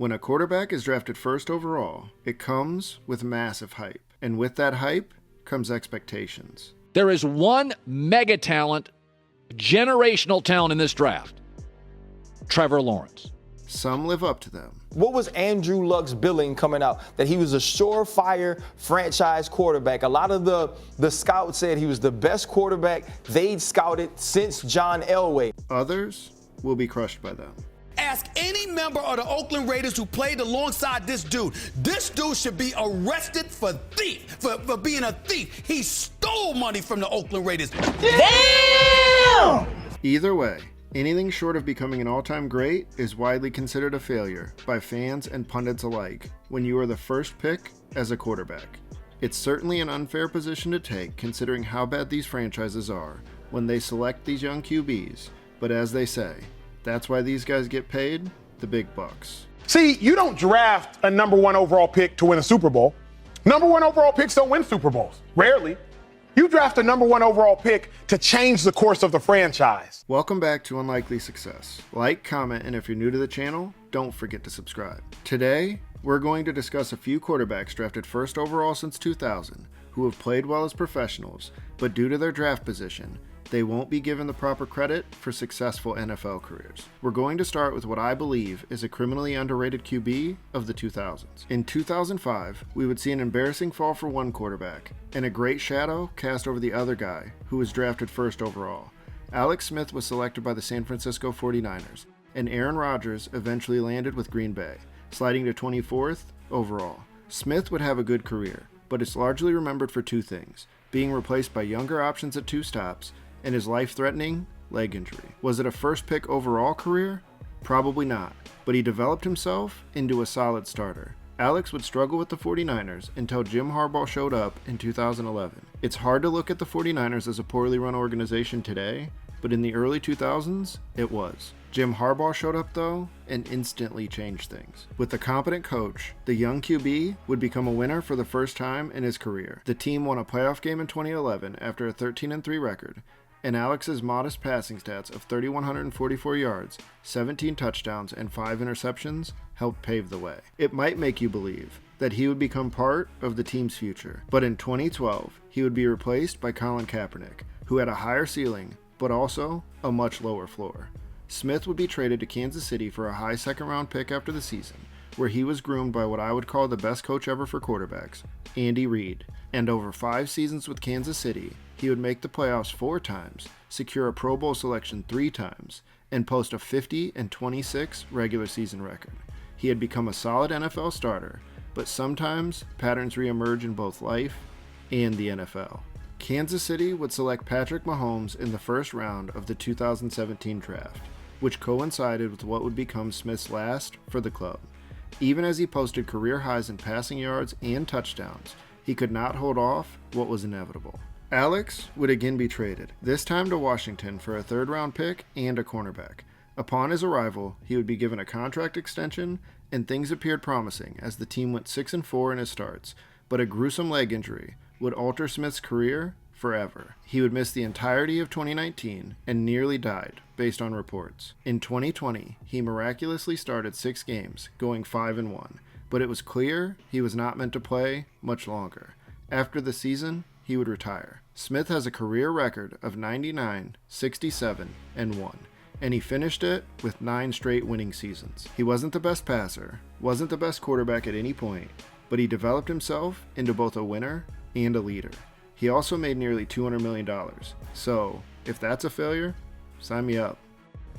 When a quarterback is drafted first overall, it comes with massive hype. And with that hype comes expectations. There is one mega talent, generational talent in this draft. Trevor Lawrence. Some live up to them. What was Andrew Luck's billing coming out? That he was a surefire franchise quarterback. A lot of the scouts said he was the best quarterback they'd scouted since John Elway. Others will be crushed by them. Ask any member of the Oakland Raiders who played alongside this dude. This dude should be arrested for being a thief. He stole money from the Oakland Raiders. Damn! Either way, anything short of becoming an all-time great is widely considered a failure by fans and pundits alike when you are the first pick as a quarterback. It's certainly an unfair position to take considering how bad these franchises are when they select these young QBs, but as they say, that's why these guys get paid the big bucks. See, you don't draft a number one overall pick to win a Super Bowl. Number one overall picks don't win Super Bowls. Rarely. You draft a number one overall pick to change the course of the franchise. Welcome back to Unlikely Success. Like, comment, and if you're new to the channel, don't forget to subscribe. Today, we're going to discuss a few quarterbacks drafted first overall since 2000 who have played well as professionals, but due to their draft position, they won't be given the proper credit for successful NFL careers. We're going to start with what I believe is a criminally underrated QB of the 2000s. In 2005, we would see an embarrassing fall for one quarterback, and a great shadow cast over the other guy, who was drafted first overall. Alex Smith was selected by the San Francisco 49ers, and Aaron Rodgers eventually landed with Green Bay, sliding to 24th overall. Smith would have a good career, but it's largely remembered for two things: being replaced by younger options at two stops, and his life-threatening leg injury. Was it a first-pick overall career? Probably not, but he developed himself into a solid starter. Alex would struggle with the 49ers until Jim Harbaugh showed up in 2011. It's hard to look at the 49ers as a poorly run organization today, but in the early 2000s, it was. Jim Harbaugh showed up though, and instantly changed things. With a competent coach, the young QB would become a winner for the first time in his career. The team won a playoff game in 2011 after a 13-3 record, and Alex's modest passing stats of 3,144 yards, 17 touchdowns, and 5 interceptions helped pave the way. It might make you believe that he would become part of the team's future, but in 2012, he would be replaced by Colin Kaepernick, who had a higher ceiling, but also a much lower floor. Smith would be traded to Kansas City for a high second-round pick after the season, where he was groomed by what I would call the best coach ever for quarterbacks, Andy Reid. And over 5 seasons with Kansas City, he would make the playoffs 4 times, secure a Pro Bowl selection 3 times, and post a 50-26 regular season record. He had become a solid NFL starter, but sometimes patterns reemerge in both life and the NFL. Kansas City would select Patrick Mahomes in the first round of the 2017 draft, which coincided with what would become Smith's last for the club. Even as he posted career highs in passing yards and touchdowns, he could not hold off what was inevitable. Alex would again be traded, this time to Washington for a 3rd-round pick and a cornerback. Upon his arrival, he would be given a contract extension, and things appeared promising as the team went 6-4 in his starts, but a gruesome leg injury would alter Smith's career forever. He would miss the entirety of 2019 and nearly died, based on reports. In 2020, he miraculously started 6 games, going 5-1, but it was clear he was not meant to play much longer. After the season, he would retire. Smith has a career record of 99, 67, and 1, and he finished it with 9 straight winning seasons. He wasn't the best passer, wasn't the best quarterback at any point, but he developed himself into both a winner and a leader. He also made nearly $200 million. So, if that's a failure, sign me up.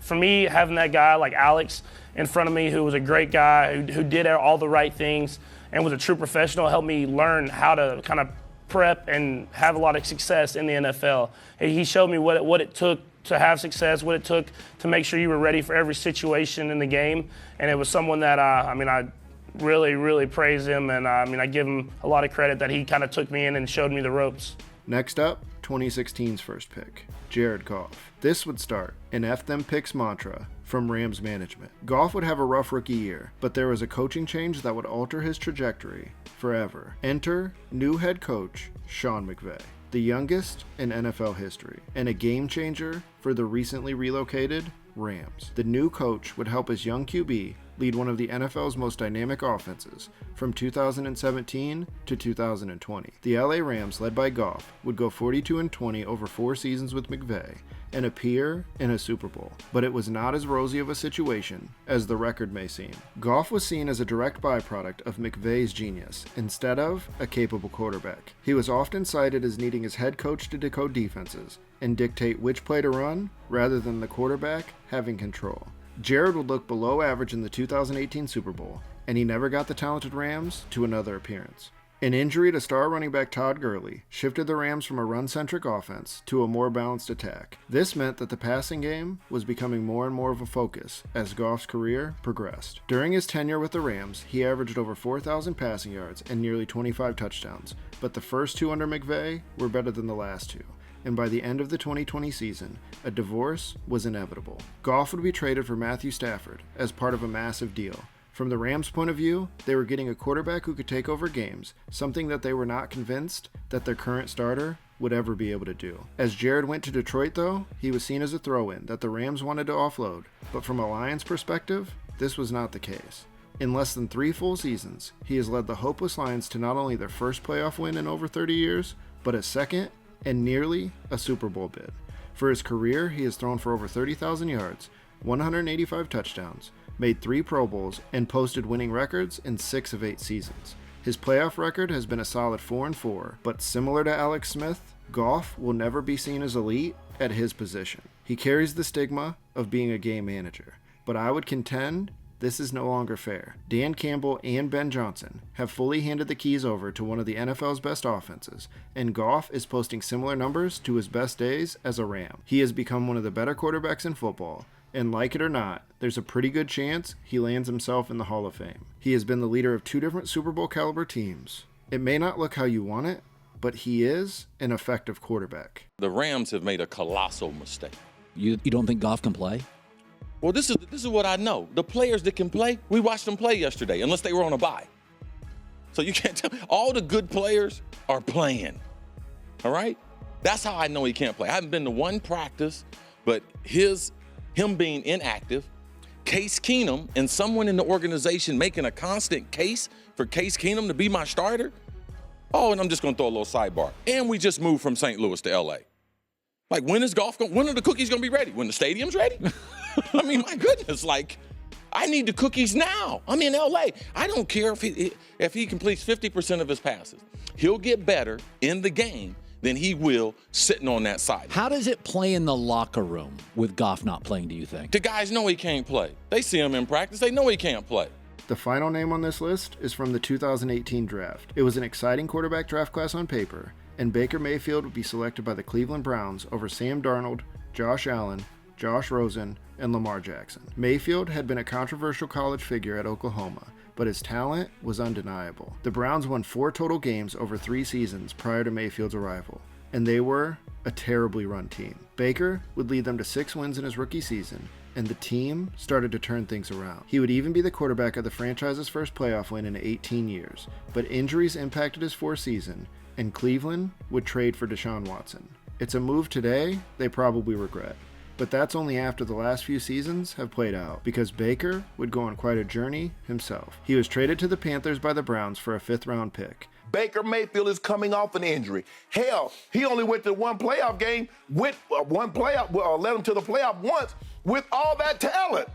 For me, having that guy like Alex in front of me, who was a great guy, who did all the right things and was a true professional, helped me learn how to kind of prep and have a lot of success in the NFL. He showed me what it took to have success, what it took to make sure you were ready for every situation in the game. And it was someone that, I really, really praise him, and I give him a lot of credit that he kind of took me in and showed me the ropes. Next up, 2016's first pick, Jared Goff. This would start an F them picks mantra from Rams management. Goff would have a rough rookie year, but there was a coaching change that would alter his trajectory forever. Enter new head coach Sean McVay, the youngest in NFL history, and a game changer for the recently relocated Rams. The new coach would help his young QB lead one of the NFL's most dynamic offenses from 2017 to 2020. The LA Rams, led by Goff, would go 42-20 over 4 seasons with McVay and appear in a Super Bowl, but it was not as rosy of a situation as the record may seem. Goff was seen as a direct byproduct of McVay's genius instead of a capable quarterback. He was often cited as needing his head coach to decode defenses and dictate which play to run rather than the quarterback having control. Jared would look below average in the 2018 Super Bowl, and he never got the talented Rams to another appearance. An injury to star running back Todd Gurley shifted the Rams from a run-centric offense to a more balanced attack. This meant that the passing game was becoming more and more of a focus as Goff's career progressed. During his tenure with the Rams, he averaged over 4,000 passing yards and nearly 25 touchdowns, but the first 2 under McVay were better than the last 2. And by the end of the 2020 season, a divorce was inevitable. Goff would be traded for Matthew Stafford as part of a massive deal. From the Rams' point of view, they were getting a quarterback who could take over games, something that they were not convinced that their current starter would ever be able to do. As Jared went to Detroit, though, he was seen as a throw-in that the Rams wanted to offload, but from a Lions perspective, this was not the case. In less than 3 full seasons, he has led the hopeless Lions to not only their first playoff win in over 30 years, but a second and nearly a Super Bowl bid. For his career, he has thrown for over 30,000 yards, 185 touchdowns, made 3 Pro Bowls, and posted winning records in 6 of 8 seasons. His playoff record has been a solid 4-4, but similar to Alex Smith, Goff will never be seen as elite at his position. He carries the stigma of being a game manager, but I would contend this is no longer fair. Dan Campbell and Ben Johnson have fully handed the keys over to one of the NFL's best offenses, and Goff is posting similar numbers to his best days as a Ram. He has become one of the better quarterbacks in football, and like it or not, there's a pretty good chance he lands himself in the Hall of Fame. He has been the leader of 2 different Super Bowl caliber teams. It may not look how you want it, but he is an effective quarterback. The Rams have made a colossal mistake. You don't think Goff can play? Well, this is what I know. The players that can play, we watched them play yesterday, unless they were on a bye. So you can't tell me. All the good players are playing. All right? That's how I know he can't play. I haven't been to one practice, but him being inactive, Case Keenum and someone in the organization making a constant case for Case Keenum to be my starter. Oh, and I'm just going to throw a little sidebar. And we just moved from St. Louis to L.A. Like, when are the cookies going to be ready? When the stadium's ready? I mean, my goodness, like, I need the cookies now. I'm in L.A. I don't care if he completes 50% of his passes. He'll get better in the game than he will sitting on that side. How does it play in the locker room with Goff not playing, do you think? The guys know he can't play. They see him in practice. They know he can't play. The final name on this list is from the 2018 draft. It was an exciting quarterback draft class on paper, and Baker Mayfield would be selected by the Cleveland Browns over Sam Darnold, Josh Allen, Josh Rosen, and Lamar Jackson. Mayfield had been a controversial college figure at Oklahoma, but his talent was undeniable. The Browns won 4 total games over 3 seasons prior to Mayfield's arrival, and they were a terribly run team. Baker would lead them to 6 wins in his rookie season, and the team started to turn things around. He would even be the quarterback of the franchise's first playoff win in 18 years, but injuries impacted his 4th season, and Cleveland would trade for Deshaun Watson. It's a move today they probably regret. But that's only after the last few seasons have played out, because Baker would go on quite a journey himself. He was traded to the Panthers by the Browns for a 5th-round pick. Baker Mayfield is coming off an injury. Hell, he only went to one playoff game with led him to the playoff once with all that talent.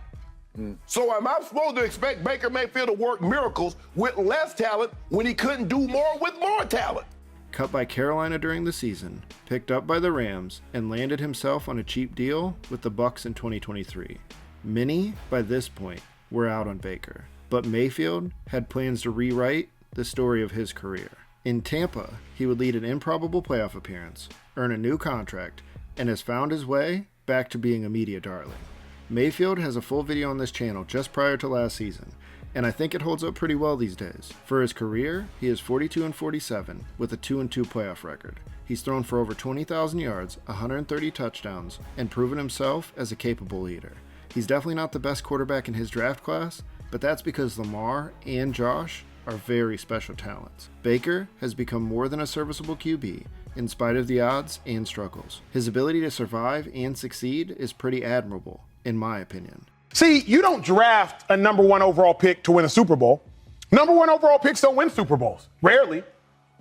So am I supposed to expect Baker Mayfield to work miracles with less talent when he couldn't do more with more talent? Cut by Carolina during the season, picked up by the Rams, and landed himself on a cheap deal with the Bucs in 2023. Many, by this point, were out on Baker, but Mayfield had plans to rewrite the story of his career. In Tampa, he would lead an improbable playoff appearance, earn a new contract, and has found his way back to being a media darling. Mayfield has a full video on this channel just prior to last season, and I think it holds up pretty well these days. For his career, he is 42-47 with a 2-2 playoff record. He's thrown for over 20,000 yards, 130 touchdowns, and proven himself as a capable leader. He's definitely not the best quarterback in his draft class, but that's because Lamar and Josh are very special talents. Baker has become more than a serviceable QB, in spite of the odds and struggles. His ability to survive and succeed is pretty admirable, in my opinion. See, you don't draft a number 1 overall pick to win a Super Bowl. Number 1 overall picks don't win Super Bowls. Rarely.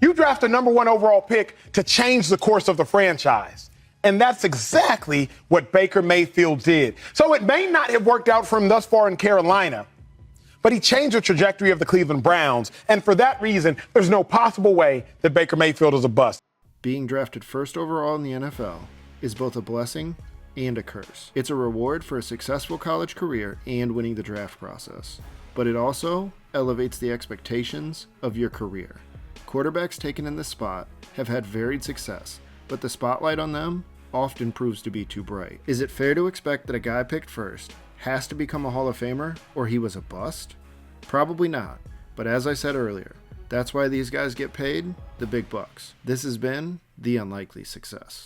You draft a number 1 overall pick to change the course of the franchise. And that's exactly what Baker Mayfield did. So it may not have worked out for him thus far in Carolina, but he changed the trajectory of the Cleveland Browns. And for that reason, there's no possible way that Baker Mayfield is a bust. Being drafted first overall in the NFL is both a blessing and a curse. It's a reward for a successful college career and winning the draft process, but it also elevates the expectations of your career. Quarterbacks taken in this spot have had varied success, but the spotlight on them often proves to be too bright. Is it fair to expect that a guy picked first has to become a Hall of Famer or he was a bust? Probably not, but as I said earlier, that's why these guys get paid the big bucks. This has been The Unlikely Success.